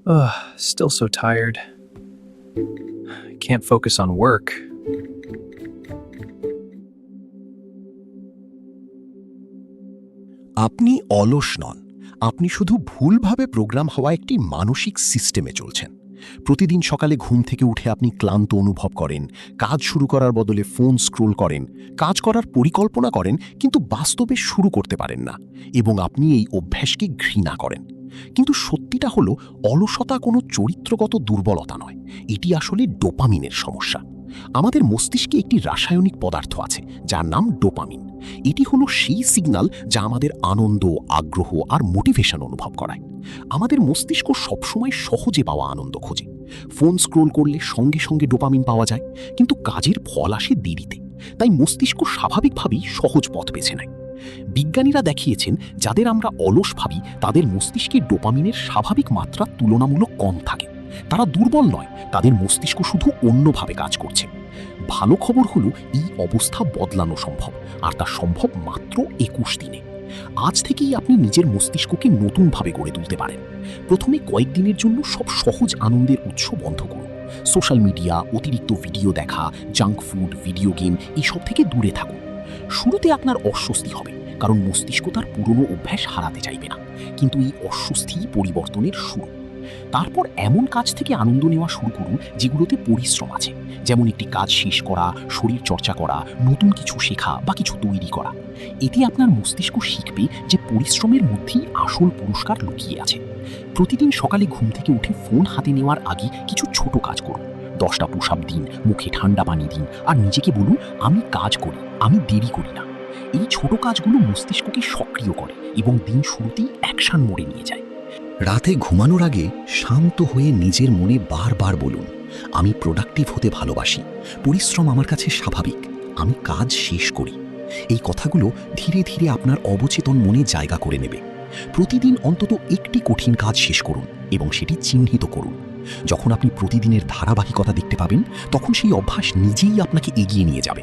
Ugh, still so tired. I can't focus on work. আপনি অলস নন, আপনি শুধু ভুলভাবে প্রোগ্রাম হওয়া একটি মানসিক সিস্টেমে চলছেন। প্রতিদিন সকালে ঘুম থেকে উঠে আপনি ক্লান্ত অনুভব করেন, কাজ শুরু করার বদলে ফোন স্ক্রোল করেন, কাজ করার পরিকল্পনা করেন কিন্তু বাস্তবে শুরু করতে পারেন না, এবং আপনি এই অভ্যাসকে ঘৃণা করেন। কিন্তু সত্যিটা হলো, অলসতা কোনো চরিত্রগত দুর্বলতা নয়, এটি আসলে ডোপামিনের সমস্যা। আমাদের মস্তিষ্কে একটি রাসায়নিক পদার্থ আছে যার নাম ডোপামিন। এটি হলো সেই সিগন্যাল যা আমাদের আনন্দ, আগ্রহ আর মোটিভেশন অনুভব করায়। আমাদের মস্তিষ্ক সবসময় সহজে পাওয়া আনন্দ খোঁজে। ফোন স্ক্রোল করলে সঙ্গে সঙ্গে ডোপামিন পাওয়া যায়, কিন্তু কাজের ফল আসে দেরিতে। তাই মস্তিষ্ক স্বাভাবিকভাবেই সহজ পথ বেছে নেয়। বিজ্ঞানীরা দেখিয়েছেন, যাদের আমরা অলস ভাবি তাদের মস্তিষ্কে ডোপামিনের স্বাভাবিক মাত্রা তুলনামূলক কম থাকে। তারা দুর্বল নয়, তাদের মস্তিষ্ক শুধু অন্যভাবে কাজ করছে। ভালো খবর হলো, এই অবস্থা বদলানো সম্ভব, আর তা সম্ভব মাত্র 21 দিনে। আজ থেকেই আপনি নিজের মস্তিষ্ককে নতুনভাবে গড়ে তুলতে পারেন। প্রথমে কয়েকদিনের জন্য সব সহজ আনন্দের উৎস বন্ধ করুন। সোশ্যাল মিডিয়া, অতিরিক্ত ভিডিও দেখা, জাঙ্ক ফুড, ভিডিও গেম এসব থেকে দূরে থাকুন। শুরুতে আপনার অস্বস্তি হবে, কারণ মস্তিষ্ক তার পুরনো অভ্যাস হারাতে চাইবে না, কিন্তু এই অস্বস্তি পরিবর্তনের শুরু। তারপর এমন কাজ থেকে আনন্দ নেওয়া শুরু করুন যেগুলোতে পরিশ্রম আছে, যেমন একটি কাজ শেষ করা, শরীর চর্চা করা, নতুন কিছু শেখা বা কিছু তৈরি করা। এতে আপনার মস্তিষ্ক শিখবে যে পরিশ্রমের মধ্যেই আসল পুরস্কার লুকিয়ে আছে। প্রতিদিন সকালে ঘুম থেকে উঠে ফোন হাতে নেওয়ার আগে কিছু ছোট কাজ করুন। 10টা পুশ আপ দিন, মুখে ঠান্ডা পানি দিন, আর নিজেকে বলুন, আমি কাজ করি, আমি দেরি করি না। এই ছোট কাজগুলো মস্তিষ্ককে সক্রিয় করে এবং দিন শুরুতেই অ্যাকশন মোডে নিয়ে যায়। রাতে ঘুমানোর আগে শান্ত হয়ে নিজের মনে বারবার বলুন, আমি প্রোডাক্টিভ হতে ভালোবাসি, পরিশ্রম আমার কাছে স্বাভাবিক, আমি কাজ শেষ করি। এই কথাগুলো ধীরে ধীরে আপনার অবচেতন মনে জায়গা করে নেবে। প্রতিদিন অন্তত একটি কঠিন কাজ শেষ করুন এবং সেটি চিহ্নিত করুন। যখন আপনি প্রতিদিনের ধারাবাহিকতা দেখতে পাবেন, তখন সেই অভ্যাস নিজেই আপনাকে এগিয়ে নিয়ে যাবে।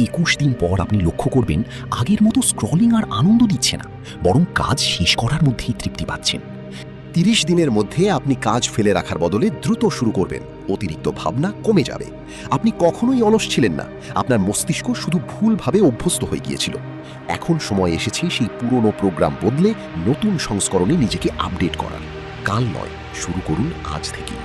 21 দিন পর আপনি লক্ষ্য করবেন, আগের মতো স্ক্রলিং আর আনন্দ দিচ্ছে না, বরং কাজ শেষ করার মধ্যেই তৃপ্তি পাচ্ছেন। 30 দিনের মধ্যে আপনি কাজ ফেলে রাখার বদলে দ্রুত শুরু করবেন। অতিরিক্ত ভাবনা কমে যাবে। আপনি কখনোই অলস ছিলেন না, আপনার মস্তিষ্ক শুধু ভুলভাবে অভ্যস্ত হয়ে গিয়েছিল। এখন সময় এসেছে সেই পুরনো প্রোগ্রাম বদলে নতুন সংস্করণে নিজেকে আপডেট করার। কাল নয়, শুরু করুন আজ থেকেই।